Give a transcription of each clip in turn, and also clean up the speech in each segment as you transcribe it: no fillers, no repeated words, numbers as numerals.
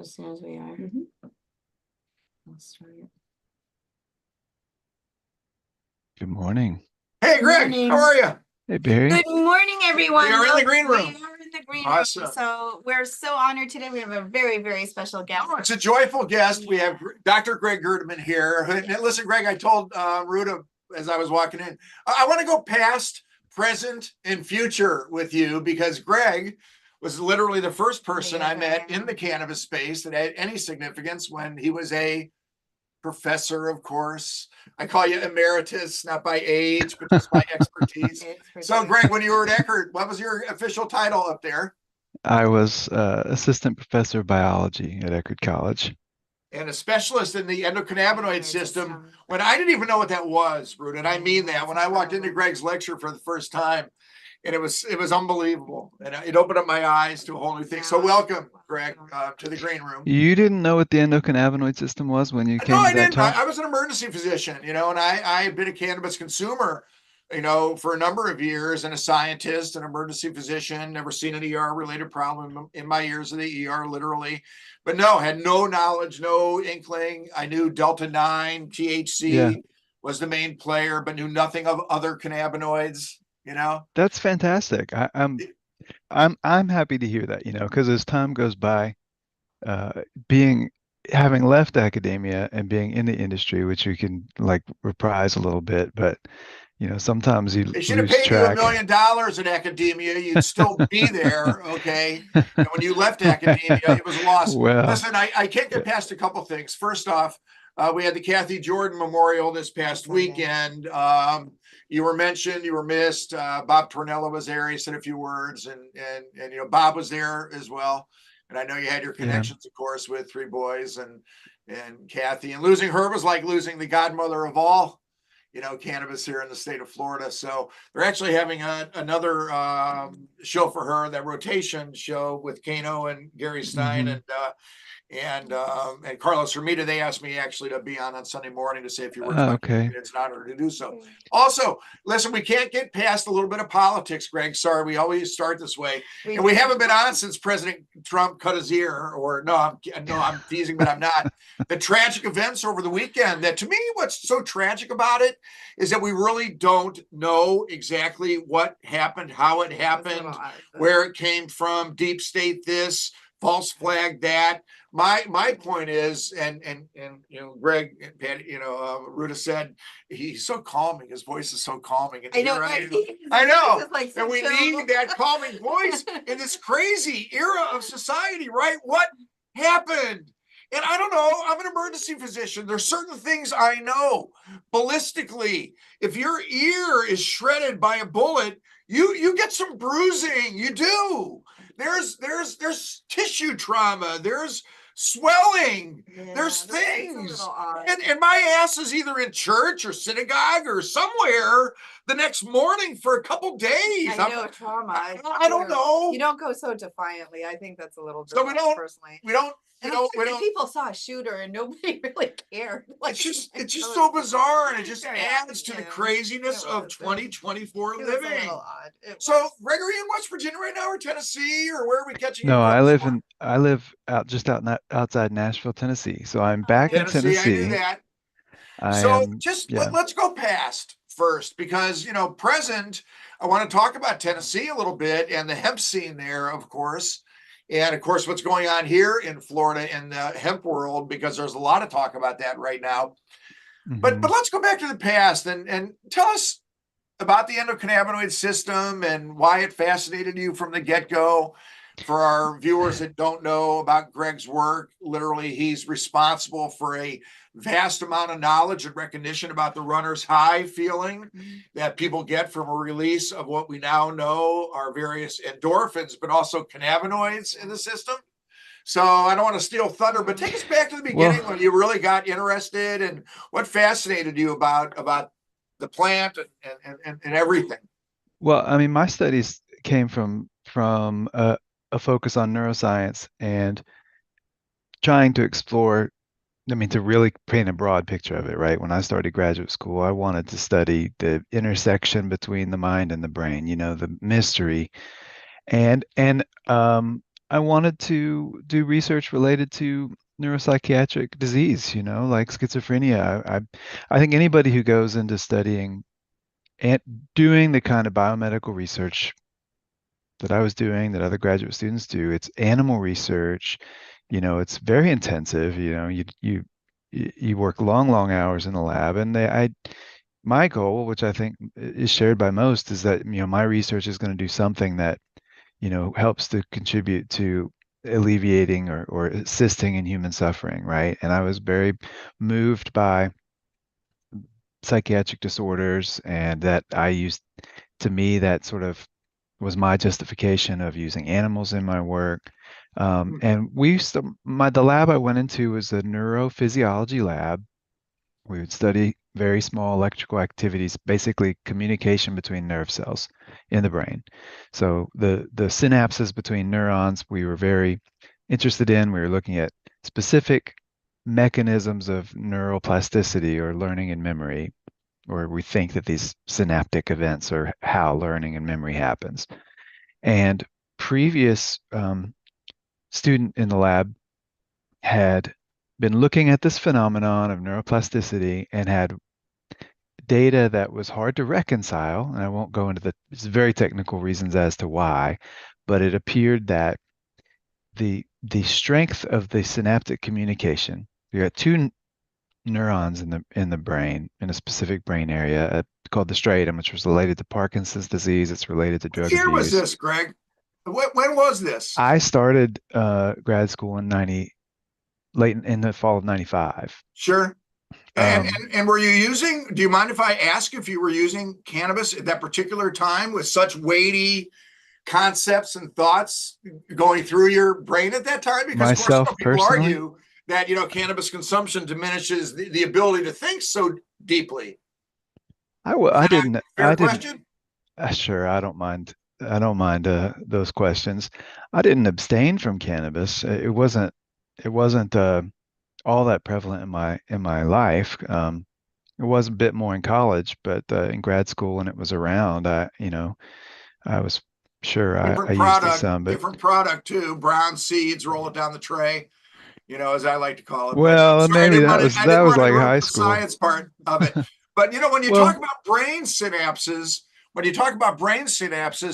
as soon as we are. I'll start it. Good morning. Hey, Greg, morning. how are you? Hey, Barry. Good morning, everyone. We are in the green room. We are in the green Awesome. room. So we're so honored today. We have a very, very special guest. Oh, it's a joyful guest. We have Dr. Greg Gerdeman here. And listen, Greg, I told Ruta as I was walking in, I want to go past, present, and future with you because Greg was literally the first person I met in the cannabis space that had any significance when he was a professor, of course. I call you emeritus, not by age, but just by expertise. So, Greg, when you were at Eckerd, what was your official title up there? I was assistant professor of biology at Eckerd College. And a specialist in the endocannabinoid system. When I didn't even know what that was, Ruta, and I mean that. When I walked into Greg's lecture for the first time, and it was unbelievable, and it opened up my eyes to a whole new thing. So welcome, Greg, to the green room. You didn't know what the endocannabinoid system was when you came to that talk? I was an emergency physician, and I had been a cannabis consumer, for a number of years, and a scientist, an emergency physician, never seen an ER-related problem in my years of the ER, literally. But no, had no knowledge, no inkling. I knew Delta-9, THC was the main player, but knew nothing of other cannabinoids. That's fantastic. I'm happy to hear that, because as time goes by, having left academia and being in the industry, which you can reprise a little bit, but sometimes you they should have lose paid track. you $1 million in academia. You'd still be there, okay? And when you left academia, it was a loss. Well, listen, I can't get past a couple things. First off, we had the Kathy Jordan Memorial this past weekend. You were mentioned, you were missed. Bob Tornella was there. He said a few words, and Bob was there as well. And I know you had your connections, of course, with Three Boys and Kathy. And losing her was like losing the godmother of all, cannabis here in the state of Florida. So they're actually having another show for her, that rotation show with Kano and Gary Stein and Carlos Hermida. They asked me actually to be on Sunday morning to say a few words. Okay. It's an honor to do so. Also, listen, we can't get past a little bit of politics, Greg. Sorry, we always start this way, and we haven't been on since President Trump cut his ear. I'm teasing, but I'm not. The tragic events over the weekend. That to me, what's so tragic about it is that we really don't know exactly what happened, how it happened, where it came from. Deep state this, false flag that. My point is, and Greg, Ruta said he's so calming. His voice is so calming. And I know. I know. And we need that calming voice in this crazy era of society, right? What happened? And I don't know. I'm an emergency physician. There's certain things I know. Ballistically, if your ear is shredded by a bullet, you get some bruising. You do. There's tissue trauma. There's swelling. There's things. And my ass is either in church or synagogue or somewhere the next morning for a couple days. I know trauma. I don't know. You don't go so defiantly. I think that's a little bit. So we don't. Personally. We don't. People saw a shooter and nobody really cared. It's just so bizarre, and it just adds to the craziness of 2024 living. So, Gregory, in West Virginia right now, or Tennessee, or where are we catching? No, I live outside Nashville, Tennessee. So I'm back in Tennessee. I knew that. Let's go past first, because present. I want to talk about Tennessee a little bit and the hemp scene there, of course. And of course, what's going on here in Florida in the hemp world, because there's a lot of talk about that right now. But let's go back to the past and tell us about the endocannabinoid system and why it fascinated you from the get-go. For our viewers that don't know about Greg's work, literally he's responsible for a vast amount of knowledge and recognition about the runner's high feeling that people get from a release of what we now know are various endorphins, but also cannabinoids in the system. So I don't want to steal thunder, but take us back to the beginning when you really got interested, and what fascinated you about the plant and everything. Well, I mean, my studies came from a focus on neuroscience and trying to explore, to really paint a broad picture of it, right? When I started graduate school, I wanted to study the intersection between the mind and the brain, the mystery. And I wanted to do research related to neuropsychiatric disease, like schizophrenia. I think anybody who goes into studying and doing the kind of biomedical research that I was doing, that other graduate students do, it's animal research. It's very intensive. You work long, long hours in the lab, and my goal, which I think is shared by most, is that my research is going to do something that helps to contribute to alleviating or assisting in human suffering, right? And I was very moved by psychiatric disorders, and that I used, to me, that sort of was my justification of using animals in my work. And we used to, the lab I went into was a neurophysiology lab. We would study very small electrical activities, basically communication between nerve cells in the brain. So the synapses between neurons we were very interested in. We were looking at specific mechanisms of neuroplasticity or learning and memory, or we think that these synaptic events are how learning and memory happens. And previous student in the lab had been looking at this phenomenon of neuroplasticity and had data that was hard to reconcile. And I won't go into the very technical reasons as to why, but it appeared that the strength of the synaptic communication, you got two neurons in the brain, in a specific brain area called the striatum, which was related to Parkinson's disease. It's related to What drug year was abuse. this, Greg? When was this? I started grad school in late in the fall of 95. Sure. And were you using, do you mind if I ask if you were using cannabis at that particular time with such weighty concepts and thoughts going through your brain at that time? Because of course, people argue that, cannabis consumption diminishes the ability to think so deeply. I didn't. Question? Sure, I don't mind. I don't mind those questions. I didn't abstain from cannabis. It wasn't all that prevalent in my life. It was a bit more in college, but in grad school when it was around, I was sure I used it some. But different product too. Brown seeds, roll it down the tray. As I like to call it. Well, but, maybe that was like high school. Science part of it. But when you talk about brain synapses,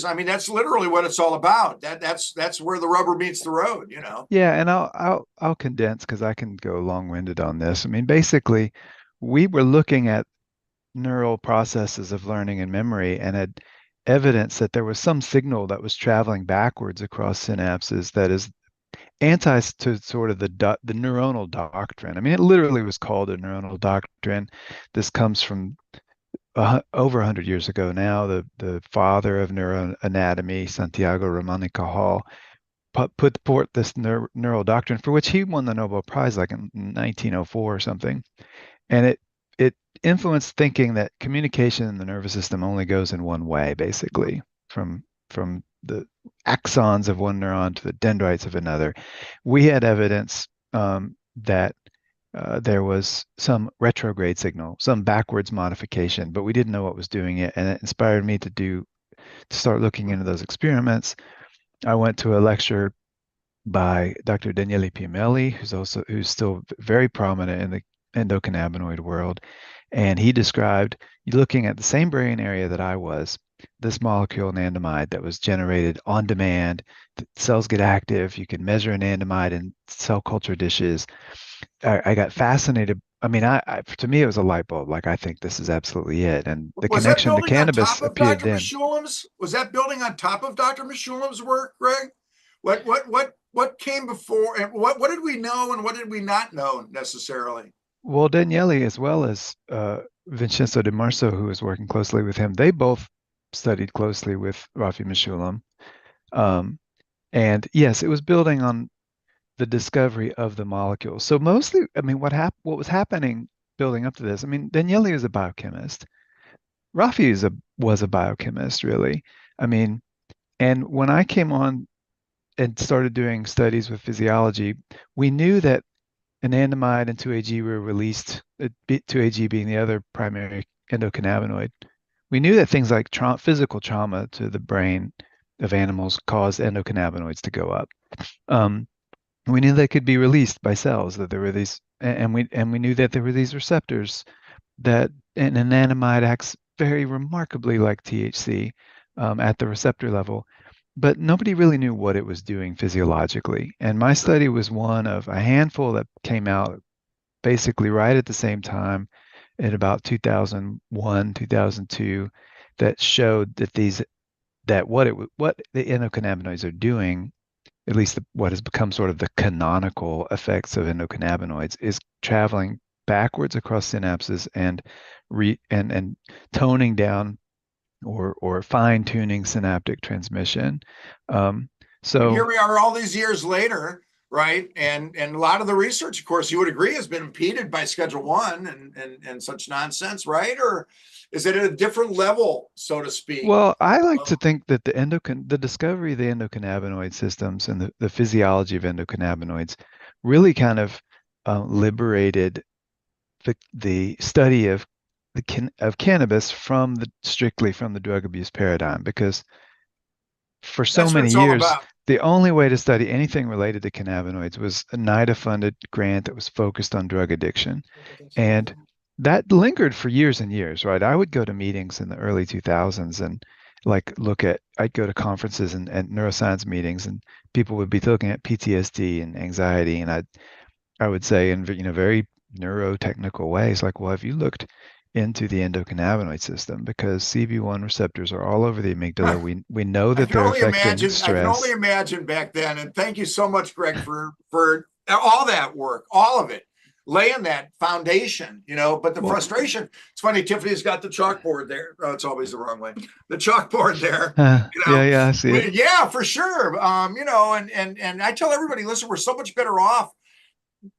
I mean, that's literally what it's all about. That's where the rubber meets the road, Yeah, and I'll condense because I can go long-winded on this. I mean, basically, we were looking at neural processes of learning and memory and had evidence that there was some signal that was traveling backwards across synapses that is anti to sort of the neuronal doctrine. I mean, it literally was called a neuronal doctrine. This comes from over 100 years ago now. The father of neuroanatomy, Santiago Ramon y Cajal, put forth this neural doctrine for which he won the Nobel Prize like in 1904 or something. And it influenced thinking that communication in the nervous system only goes in one way, basically, from the axons of one neuron to the dendrites of another. We had evidence that there was some retrograde signal, some backwards modification, but we didn't know what was doing it, and it inspired me to start looking into those experiments. I went to a lecture by Dr. Daniele Piumelli, who's still very prominent in the endocannabinoid world, and he described, looking at the same brain area that I was, this molecule anandamide that was generated on demand. The cells get active. You can measure anandamide in cell culture dishes. I got fascinated. I mean, to me, it was a light bulb. Like, I think this is absolutely it. And the connection to cannabis appeared then. Was that building on top of Dr. Mishulam's work, Greg? What came before, and what did we know and what did we not know necessarily? Well, Daniele, as well as Vincenzo Di Marzo, who was working closely with him, they both studied closely with Rafi Mishulam. And yes, it was building on the discovery of the molecule. So mostly, I mean, what was happening building up to this? I mean, Daniele is a biochemist. Rafi was a biochemist, really. I mean, and when I came on and started doing studies with physiology, we knew that anandamide and 2-AG were released, 2-AG being the other primary endocannabinoid. We knew that things like physical trauma to the brain of animals caused endocannabinoids to go up. We knew they could be released by cells, that there were these, and we knew that there were these receptors that, and anandamide acts very remarkably like THC at the receptor level, but nobody really knew what it was doing physiologically. And my study was one of a handful that came out basically right at the same time in about 2001, 2002, that showed that what the endocannabinoids are doing, at least what has become sort of the canonical effects of endocannabinoids, is traveling backwards across synapses and and toning down or fine tuning synaptic transmission. And here we are all these years later, right? And a lot of the research, of course, you would agree, has been impeded by Schedule 1 and such nonsense, right? Or is it at a different level, so to speak? Well, I like to think that the discovery of the endocannabinoid systems and the physiology of endocannabinoids really kind of liberated the study of cannabis from strictly from the drug abuse paradigm, because for so That's what many it's all years, about. the only way to study anything related to cannabinoids was a NIDA-funded grant that was focused on drug addiction. And that lingered for years and years, right? I would go to meetings in the early 2000s and I'd go to conferences and neuroscience meetings, and people would be looking at PTSD and anxiety. And I would say in, very neurotechnical ways, like, well, have you looked into the endocannabinoid system? Because CB1 receptors are all over the amygdala. We know that they're affecting stress. I can only imagine back then. And thank you so much, Greg, for all that work, all of it, laying that foundation, but the frustration, it's funny, Tiffany's got the chalkboard there. Oh, it's always the wrong way. The chalkboard there. Yeah, I see it. Yeah, for sure. And I tell everybody, listen, we're so much better off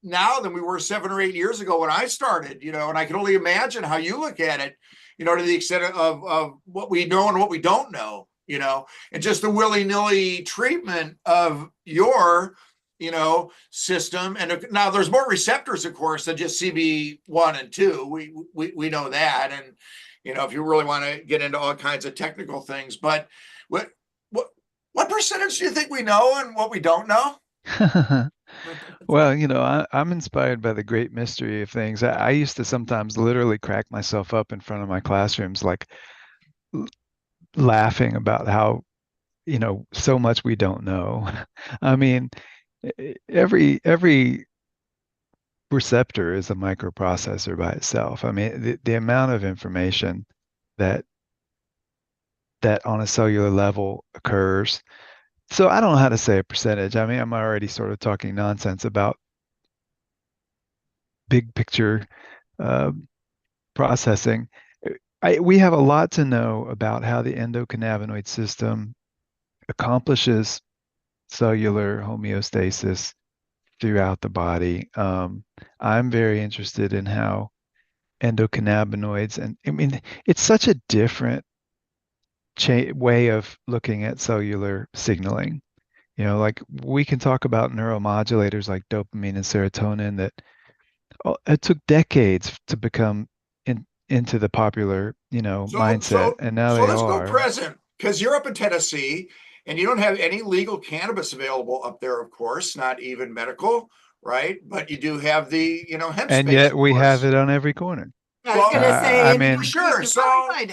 now than we were 7 or 8 years ago when I started, and I can only imagine how you look at it, to the extent of what we know and what we don't know, and just the willy-nilly treatment of your, system. And now there's more receptors, of course, than just CB1 and 2. We know that. And, if you really want to get into all kinds of technical things, but what percentage do you think we know and what we don't know? Well, I'm inspired by the great mystery of things. I used to sometimes literally crack myself up in front of my classrooms, like laughing about how, so much we don't know. I mean, every receptor is a microprocessor by itself. I mean, the amount of information that on a cellular level occurs. So I don't know how to say a percentage. I mean, I'm already sort of talking nonsense about big picture processing. We have a lot to know about how the endocannabinoid system accomplishes cellular homeostasis throughout the body. I'm very interested in how endocannabinoids, and I mean, it's such a different way of looking at cellular signaling. Like we can talk about neuromodulators like dopamine and serotonin that it took decades to become into the popular, mindset, and now so they let's are. go present, because you're up in Tennessee and you don't have any legal cannabis available up there, of course, not even medical, right? But you do have the, hemp And space, yet of we course. have it on every corner. I was gonna say, I mean, for sure. So I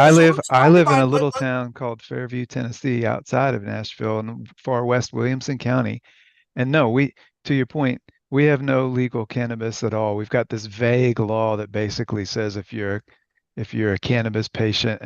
live let's talk in about a little town called Fairview, Tennessee, outside of Nashville in far west Williamson County. And no, to your point, we have no legal cannabis at all. We've got this vague law that basically says if you're a cannabis patient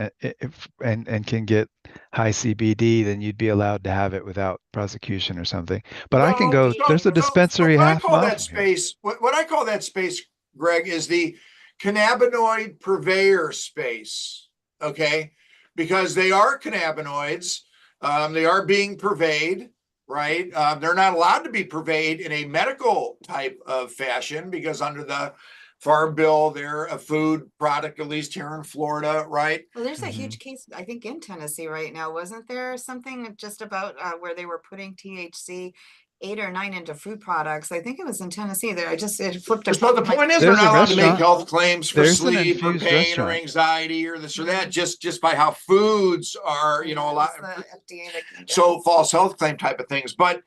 and can get high CBD, then you'd be allowed to have it without prosecution or something. But I can go, there's a dispensary what I half call mile that from here. space, what I call that space, Greg, is the cannabinoid purveyor space. Okay. Because they are cannabinoids. They are being purveyed, right? They're not allowed to be purveyed in a medical type of fashion because under the Farm Bill, they're a food product, at least here in Florida, right? Well, there's a huge case, I think, in Tennessee right now, wasn't there? Something just about where they were putting THC 8 or 9 into fruit products. I think it was in Tennessee there. It flipped. So the point is, they're There's a not allowed to make restaurant. health claims for There's an sleep or infused pain or restaurant. anxiety or this or that, just by how foods are, you know, a lot. FDA that came down. So false health claim type of things. But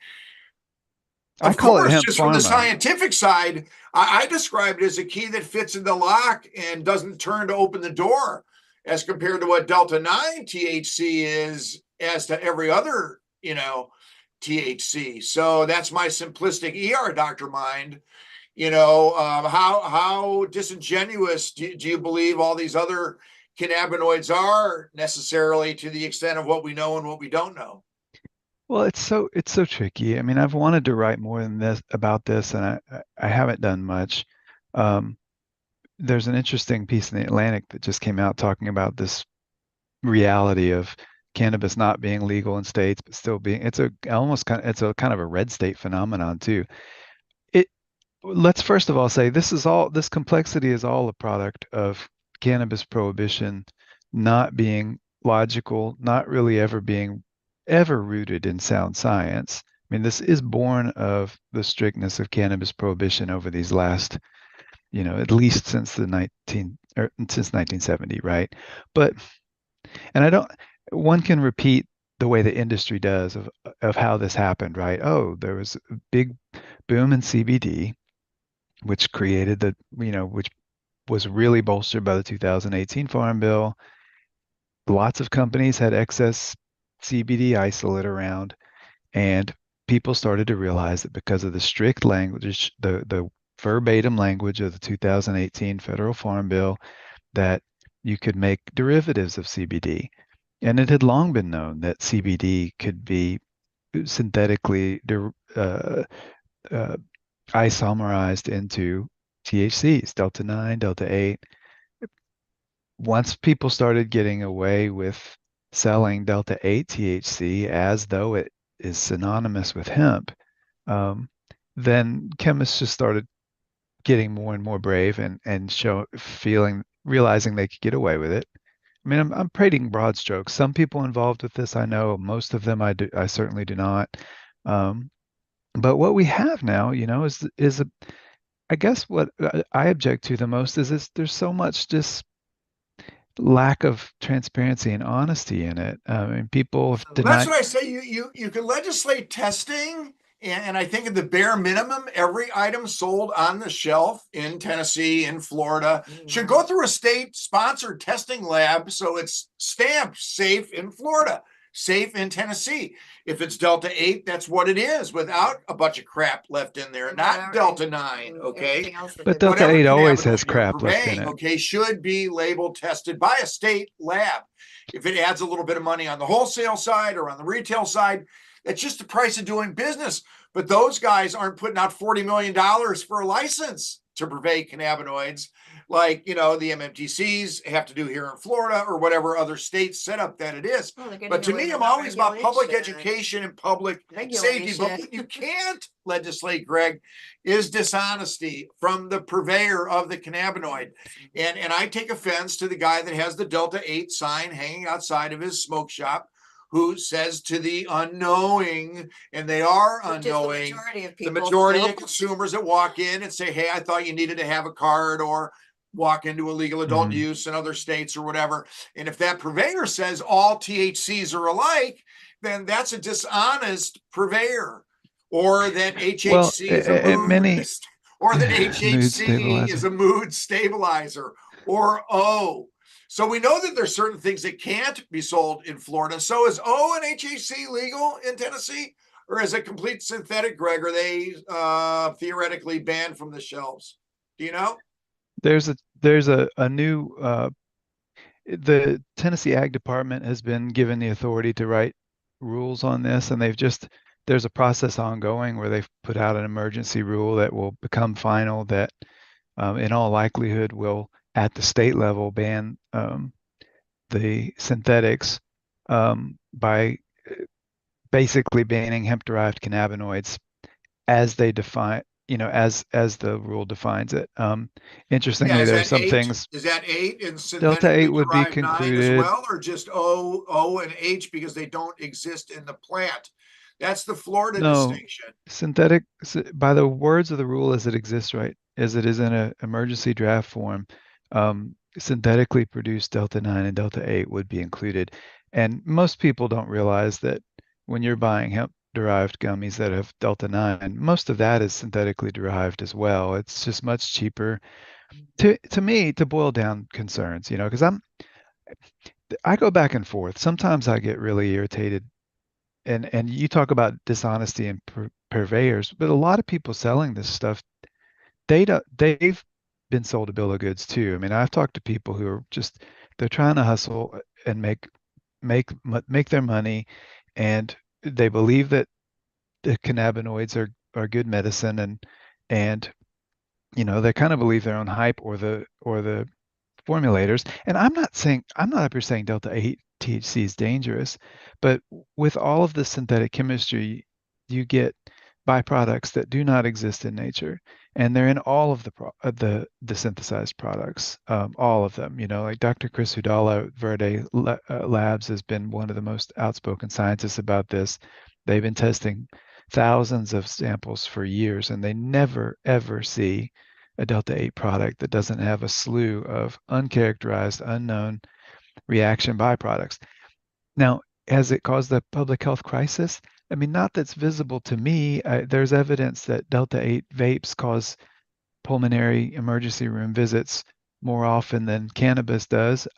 I of call it course, hemp just from the pharma. scientific side, I describe it as a key that fits in the lock and doesn't turn to open the door, as compared to what Delta 9 THC is as to every other, you know, THC. So that's my simplistic ER doctor mind. You know, how disingenuous do you believe all these other cannabinoids are necessarily, to the extent of what we know and what we don't know? Well, it's so tricky. I mean, I've wanted to write more than this about this, and I haven't done much. There's an interesting piece in the Atlantic that just came out talking about this reality of cannabis not being legal in states, but still being. It's a kind of a red state phenomenon too. It Let's first of all say this complexity is all a product of cannabis prohibition not being logical, not really ever rooted in sound science. I mean, this is born of the strictness of cannabis prohibition over these last, at least since since 1970, right? But and I don't one can repeat the way the industry does of how this happened, right? Oh, there was a big boom in CBD, which created which was really bolstered by the 2018 Farm Bill. Lots of companies had excess CBD isolate around, and people started to realize that because of the strict language, the verbatim language of the 2018 Federal Farm Bill, that you could make derivatives of CBD. And it had long been known that CBD could be synthetically isomerized into THCs, Delta 9, Delta 8. Once people started getting away with selling Delta 8 THC as though it is synonymous with hemp, then chemists just started getting more and more brave and realizing they could get away with it. I mean, I'm painting broad strokes. Some people involved with this, I know. Most of them, I certainly do not. But what we have now, I guess what I object to the most is there's so much just lack of transparency and honesty in it. I mean, people have denied. That's what I say. You can legislate testing, and I think at the bare minimum, every item sold on the shelf in Tennessee, in Florida, should go through a state-sponsored testing lab, so it's stamped safe in Florida, safe in Tennessee. If it's Delta 8, that's what it is, without a bunch of crap left in there, not Delta 9, okay? But Delta 8 always has crap left in it. Okay, should be labeled, tested by a state lab. If it adds a little bit of money on the wholesale side or on the retail side, that's just the price of doing business. But those guys aren't putting out $40 million for a license to purvey cannabinoids like, the MMTCs have to do here in Florida or whatever other state setup that it is. But to me, I'm always about public education and public safety. But what you can't legislate, Greg, is dishonesty from the purveyor of the cannabinoid. And I take offense to the guy that has the Delta 8 sign hanging outside of his smoke shop, who says to the unknowing, and they are unknowing, the majority of consumers that walk in and say, hey, I thought you needed to have a card, or walk into illegal adult use in other states or whatever. And if that purveyor says all THCs are alike, then that's a dishonest purveyor. Or that HHC is a mood, or that HHC is a mood stabilizer, or So we know that there's certain things that can't be sold in Florida. So is O and HHC legal in Tennessee, or is it complete synthetic, Greg? Are they theoretically banned from the shelves? Do you know? There's a new the Tennessee Ag Department has been given the authority to write rules on this, and there's a process ongoing where they've put out an emergency rule that will become final, that in all likelihood will at the state level ban the synthetics by basically banning hemp-derived cannabinoids as they define, as the rule defines it. Interestingly, there's some things. Is that 8 in Delta 8 would be concluded as well, or just O and H because they don't exist in the plant? That's the Florida No, distinction. synthetic, by the words of the rule as it exists, right, as it is in an emergency draft form, synthetically produced Delta 9 and Delta 8 would be included. And most people don't realize that when you're buying hemp-derived gummies that have Delta 9, most of that is synthetically derived as well. It's just much cheaper. To me, to boil down concerns, because I go back and forth. Sometimes I get really irritated, and you talk about dishonesty and purveyors, but a lot of people selling this stuff, they've been sold a bill of goods too. I mean, I've talked to people who are just they're trying to hustle and make their money, and they believe that the cannabinoids are good medicine, and they kind of believe their own hype or the formulators. And I'm not up here saying Delta 8 THC is dangerous, but with all of the synthetic chemistry, you get byproducts that do not exist in nature, and they're in all of the synthesized products, all of them. Like Dr. Chris Hudala at Verde Labs has been one of the most outspoken scientists about this. They've been testing thousands of samples for years, and they never ever see a Delta 8 product that doesn't have a slew of uncharacterized, unknown reaction byproducts. Now, has it caused a public health crisis? I mean, not that's visible to me. There's evidence that Delta 8 vapes cause pulmonary emergency room visits more often than cannabis does.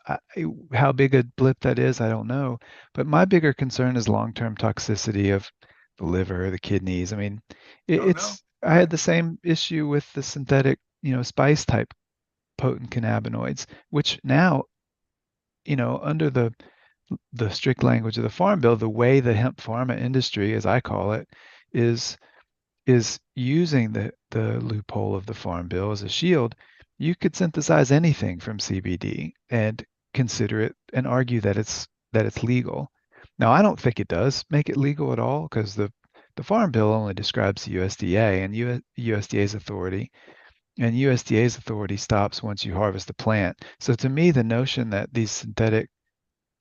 How big a blip that is, I don't know. But my bigger concern is long-term toxicity of the liver, the kidneys. I mean, Don't know. I had the same issue with the synthetic, spice type potent cannabinoids, which now, under the strict language of the Farm Bill, the way the hemp pharma industry, as I call it, is using the loophole of the Farm Bill as a shield. You could synthesize anything from CBD and consider it and argue that it's legal. Now, I don't think it does make it legal at all, because the Farm Bill only describes the USDA and USDA's authority, and USDA's authority stops once you harvest the plant. So to me, the notion that these synthetic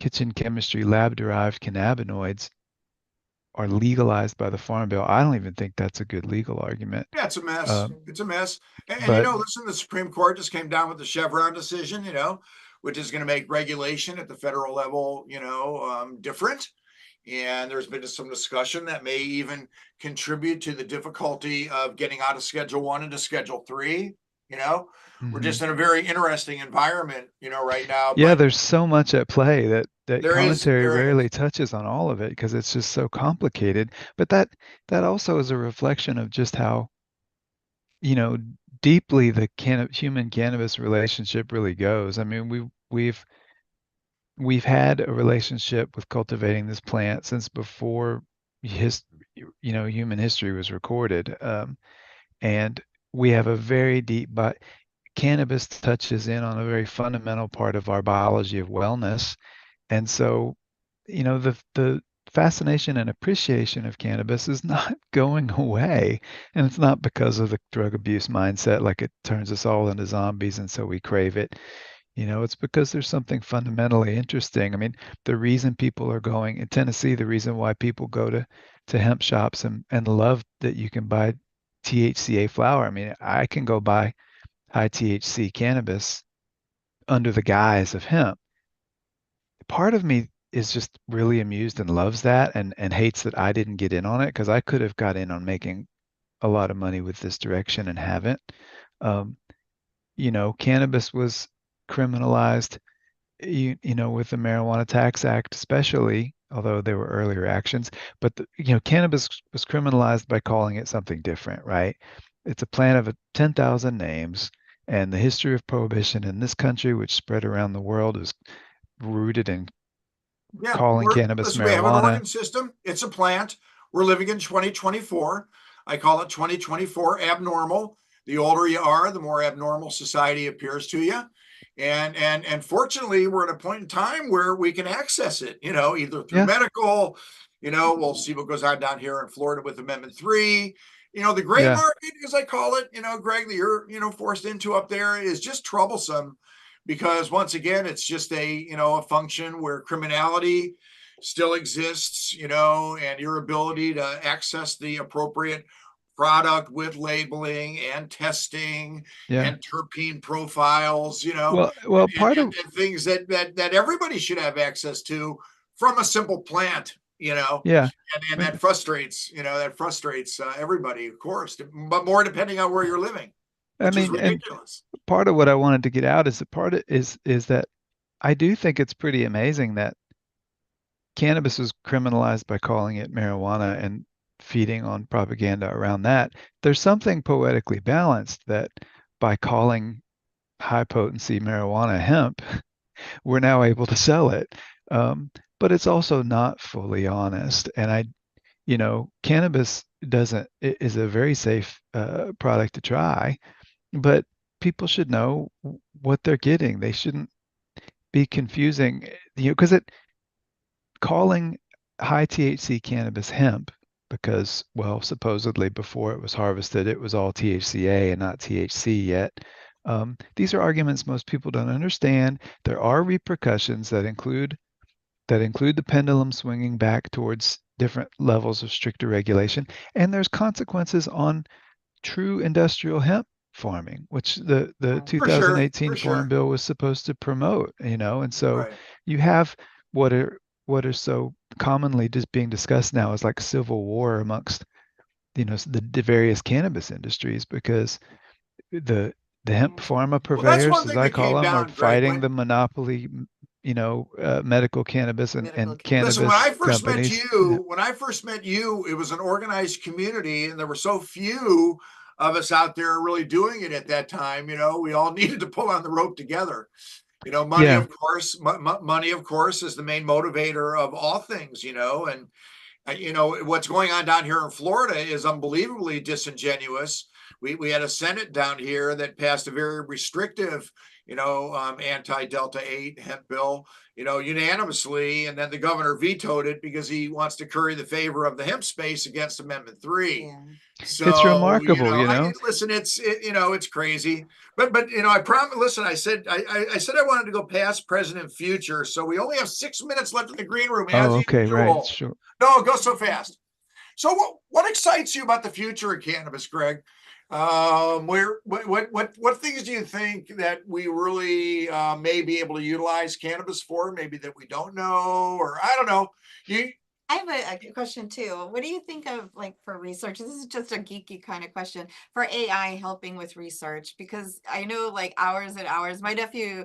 kitchen chemistry lab-derived cannabinoids are legalized by the Farm Bill, I don't even think that's a good legal argument. Yeah, it's a mess. It's a mess. And but listen, the Supreme Court just came down with the Chevron decision, which is going to make regulation at the federal level, different. And there's been some discussion that may even contribute to the difficulty of getting out of Schedule 1 into Schedule 3. We're just in a very interesting environment, right now. Yeah, But there's so much at play that commentary there rarely is. touches on all of it because it's just so complicated. But that also is a reflection of just how, you know, deeply the human cannabis relationship really goes. I mean, we've had a relationship with cultivating this plant since before human history was recorded. And we have a very deep, but cannabis touches in on a very fundamental part of our biology of wellness. And so, the fascination and appreciation of cannabis is not going away. And it's not because of the drug abuse mindset, like it turns us all into zombies and so we crave it. It's because there's something fundamentally interesting. I mean, the reason people are going in Tennessee, the reason why people go to hemp shops and love that you can buy THCA flower. I mean, I can go buy high THC cannabis under the guise of hemp. Part of me is just really amused and loves that, and hates that I didn't get in on it, because I could have got in on making a lot of money with this direction and haven't. Um, Cannabis was criminalized, with the Marijuana Tax Act, especially, although there were earlier actions. But cannabis was criminalized by calling it something different, right? It's a plant of 10,000 names, and the history of prohibition in this country, which spread around the world, is rooted in Yeah, calling cannabis listen, we have an marijuana. organ system. It's a plant. We're living in 2024. I call it 2024 abnormal. The older you are, the more abnormal society appears to you. And fortunately, we're at a point in time where we can access it, either through medical, we'll see what goes on down here in Florida with Amendment 3. The gray market, as I call it, Greg, that you're, forced into up there, is just troublesome, because once again, it's just a function where criminality still exists, you know, and your ability to access the appropriate product with labeling and testing and terpene profiles, you know, well, part of and things that everybody should have access to from a simple plant, you know, and that frustrates, you know, everybody, of course, but more depending on where you're living, which is ridiculous. And part of what I wanted to get out is is that I do think it's pretty amazing that cannabis was criminalized by calling it marijuana and feeding on propaganda around that. There's something poetically balanced that by calling high potency marijuana hemp, we're now able to sell it. But it's also not fully honest. And cannabis is a very safe product to try, but people should know what they're getting. They shouldn't be confusing, because calling high THC cannabis hemp because, well, supposedly before it was harvested, it was all THCA and not THC yet. These are arguments most people don't understand. There are repercussions that include the pendulum swinging back towards different levels of stricter regulation, and there's consequences on true industrial hemp farming, which the 2018 Farm Bill was supposed to promote, and so you have what are so commonly just being discussed now as like civil war amongst the various cannabis industries, because the hemp pharma purveyors, as I call them, are fighting the monopoly, medical cannabis and cannabis Listen, when I first companies. met you, it was an organized community, and there were so few of us out there really doing it at that time. You know, we all needed to pull on the rope together. You know, money, of course, money, of course, is the main motivator of all things. You know, and what's going on down here in Florida is unbelievably disingenuous. We had a Senate down here that passed a very restrictive, anti-Delta 8 hemp bill, unanimously. And then the governor vetoed it because he wants to curry the favor of the hemp space against Amendment 3. Yeah. So it's remarkable, listen, it's crazy, but I promise. Listen, I said I wanted to go past present and future, so we only have 6 minutes left in the green room. As okay, usual. Right, sure. No, it goes so fast. So what excites you about the future of cannabis, Greg? What things do you think that we really may be able to utilize cannabis for? Maybe that we don't know, or I don't know. I have a question too. What do you think of, like, for research? This is just a geeky kind of question, for AI helping with research, because I know, like, hours and hours. My nephew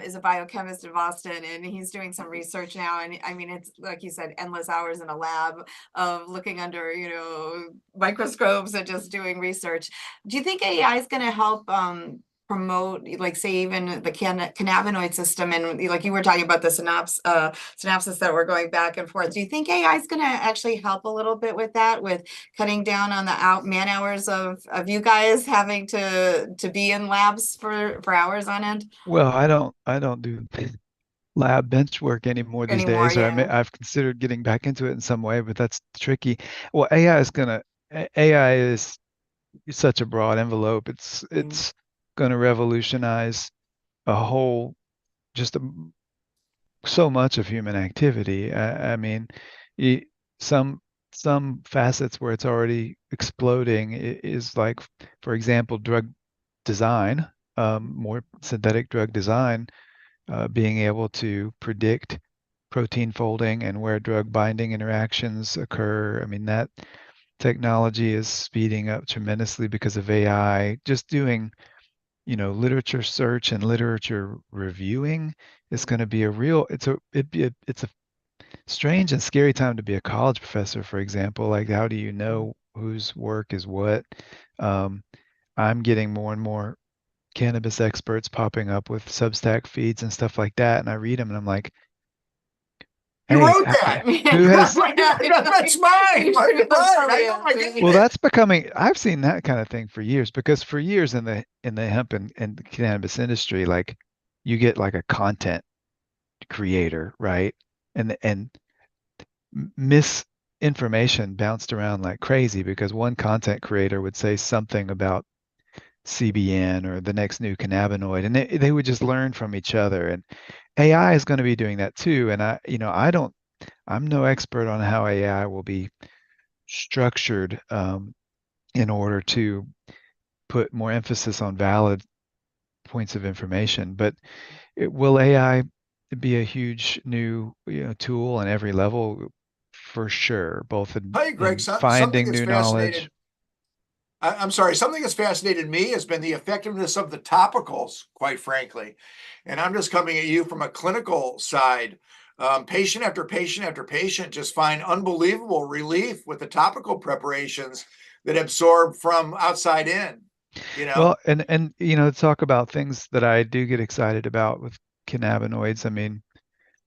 is a biochemist in Boston, and he's doing some research now. And I mean, it's like you said, endless hours in a lab of looking under, microscopes and just doing research. Do you think AI is going to help promote, like, say, even the cannabinoid system, and like you were talking about the synapses that were going back and forth? Do you think AI is going to actually help a little bit with that, with cutting down on the man hours of you guys having to be in labs for hours on end? Well, I don't do lab bench work anymore these days. Yeah. Or I've considered getting back into it in some way, but that's tricky. Well, AI is such a broad envelope. It's going to revolutionize a whole, so much of human activity. I mean, some facets where it's already exploding is like, for example, drug design, more synthetic drug design, being able to predict protein folding and where drug binding interactions occur. I mean, that technology is speeding up tremendously because of AI. Just doing literature search and literature reviewing is going to be it's a strange and scary time to be a college professor, for example. Like, how do you know whose work is what? I'm getting more and more cannabis experts popping up with Substack feeds and stuff like that, and I read them and I'm like, you wrote that. Who has? That's mine. Well, that's becoming. I've seen that kind of thing for years, because for years in the hemp and cannabis industry, like, you get like a content creator, right? And misinformation bounced around like crazy, because one content creator would say something about CBN or the next new cannabinoid, and they would just learn from each other. And AI is going to be doing that too. And I don't I'm no expert on how AI will be structured in order to put more emphasis on valid points of information. But will AI be a huge new tool on every level? For sure, both Hey, Greg, in something finding that's new fascinated. knowledge. I'm sorry, something that's fascinated me has been the effectiveness of the topicals, quite frankly. And I'm just coming at you from a clinical side. Patient after patient after patient just find unbelievable relief with the topical preparations that absorb from outside in, you know? Well, and talk about things that I do get excited about with cannabinoids. I mean,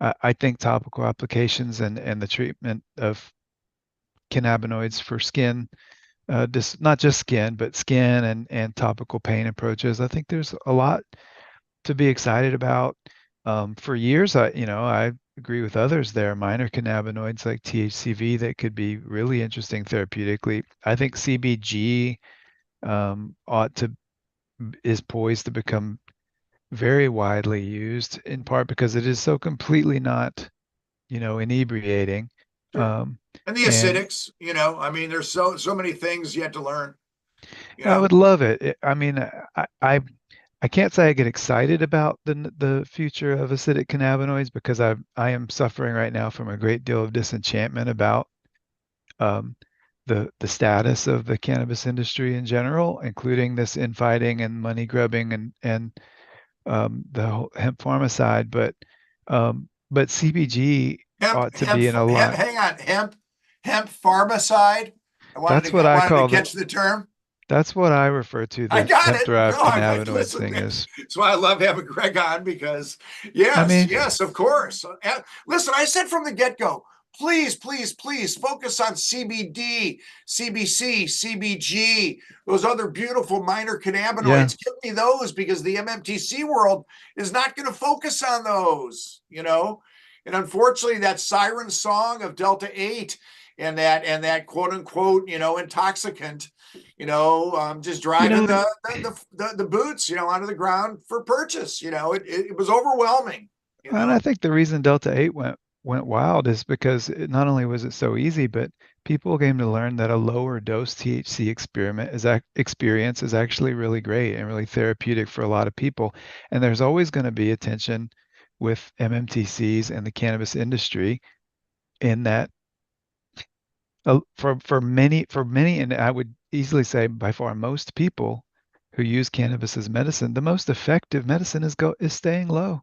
I think topical applications and the treatment of cannabinoids for skin, not just skin, but skin and topical pain approaches. I think there's a lot to be excited about. For years, I agree with others. There are minor cannabinoids like THCV that could be really interesting therapeutically. I think CBG ought to is poised to become very widely used, in part because it is so completely not, inebriating. Sure. Um, And the and acidics, I mean, there's so many things yet to learn, I would love it. I mean, I can't say I get excited about the future of acidic cannabinoids because I am suffering right now from a great deal of disenchantment about um, the status of the cannabis industry in general, including this infighting and money grubbing and the whole hemp pharma side. But CBG ought to be in a lot. hang on, hemp pharmacide. That's what I I wanted to call the. catch the term. That's what I refer to I the got it. hemp-derived No, I'm like, cannabinoids listen, thing is. that's why I love having Greg on because I mean, yes, of course. Listen, I said from the get-go, please focus on CBD, CBC, CBG, those other beautiful minor yeah. cannabinoids. Give me those because the MMTC world is not going to focus on those. And unfortunately, that siren song of Delta 8 and that quote unquote, intoxicant just You driving know, the boots, onto the ground for purchase. It was overwhelming. and I think the reason Delta 8 went wild is because not only was it so easy, but people came to learn that a lower dose THC experience is actually really great and really therapeutic for a lot of people. And there's always going to be a tension with MMTCs and the cannabis industry in that for many, and I would easily say by far most people who use cannabis as medicine, the most effective medicine is staying low,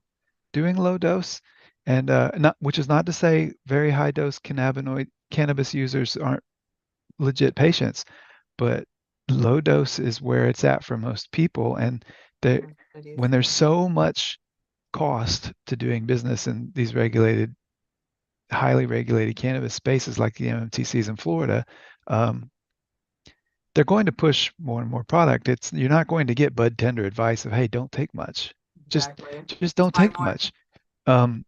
doing low dose, and not which is not to say very high dose cannabinoid cannabis users aren't legit patients, but low dose is where it's at for most people, and there when there's so much cost to doing business in these highly regulated cannabis spaces like the MMTCs in Florida, um, they're going to push more and more product. You're not going to get bud tender advice of, hey, don't take much. Just Exactly. just don't Buy take more. much. Um,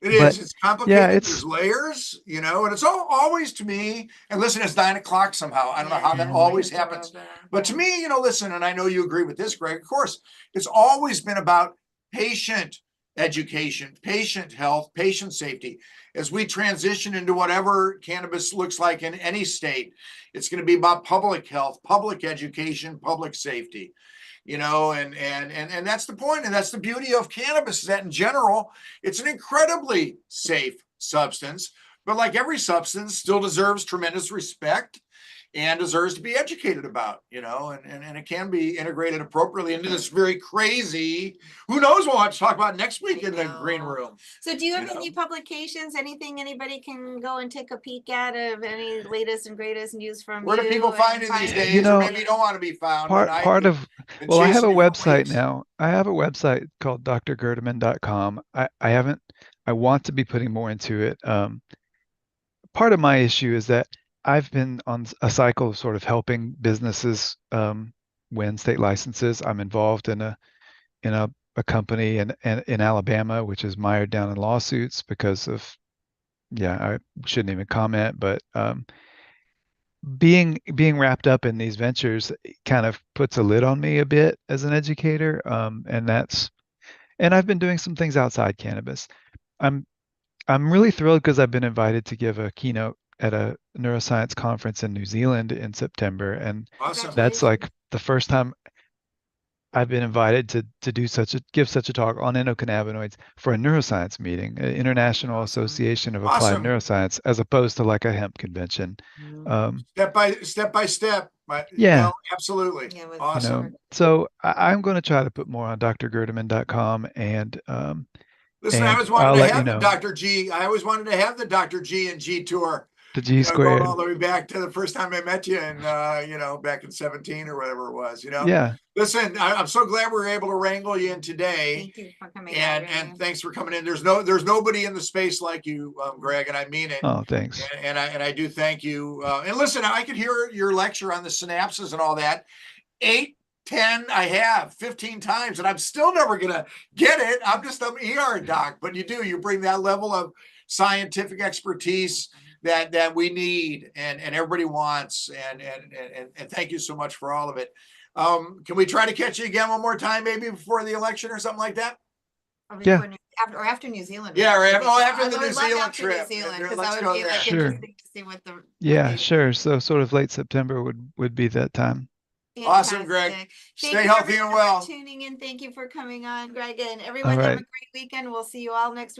It but is. It's yeah, complicated. There's it's layers, and it's always to me. And listen, it's 9 o'clock somehow. I don't know how that Mhm. always happens, but to me, listen, and I know you agree with this, Greg. Of course, it's always been about patient education, patient health, patient safety. As we transition into whatever cannabis looks like in any state, it's going to be about public health, public education, public safety. And that's the point, and that's the beauty of cannabis, is that in general it's an incredibly safe substance, but like every substance still deserves tremendous respect and deserves to be educated about. And it can be integrated appropriately into this very crazy, who knows what we'll have to talk about next week in the green room. So do you have any publications, anything anybody can go and take a peek at of any latest and greatest news from Where do people find it these days? Or maybe you don't want to be found, but I have a chasing different website ways. now. I have a website called drgerdeman.com. I haven't, I want to be putting more into it. Part of my issue is that I've been on a cycle of sort of helping businesses win state licenses. I'm involved in a company in Alabama, which is mired down in lawsuits because of, yeah, I shouldn't even comment, but being wrapped up in these ventures kind of puts a lid on me a bit as an educator, and I've been doing some things outside cannabis. I'm I'm really thrilled because I've been invited to give a keynote at a neuroscience conference in New Zealand in September, and Awesome. that's like the first time I've been invited to give such a talk on endocannabinoids for a neuroscience meeting, an International Association of Applied Awesome. Neuroscience, as opposed to like a hemp convention. Step by step. Yeah. No, absolutely. Yeah, with- Awesome. You know, so I'm going to try to put more on drgerdeman.com and Listen, I always I'll wanted to let you have the know. Dr. G. I always wanted to have the Dr. G and G tour. The G Going squared. all the way back to the first time I met you, and back in 17 or whatever it was. Yeah. Listen, I'm so glad we were able to wrangle you in today. Thank you for coming. And thanks for coming in. There's nobody in the space like you, Greg, and I mean it. Oh, thanks. And I do thank you. And listen, I could hear your lecture on the synapses and all that. 8, 10, I have 15 times, and I'm still never gonna get it. I'm just an ER doc, but you bring that level of scientific expertise that we need and everybody wants. And thank you so much for all of it. Can we try to catch you again one more time, maybe before the election or something like that? Yeah. After New Zealand. Yeah, after the New Zealand trip. Let's go there. Sure. Interesting to see what the Sure. So sort of late September would be that time. Awesome, Greg. Stay healthy and well. Tuning in. Thank you for coming on, Greg, and everyone. All right. Have a great weekend. We'll see you all next week.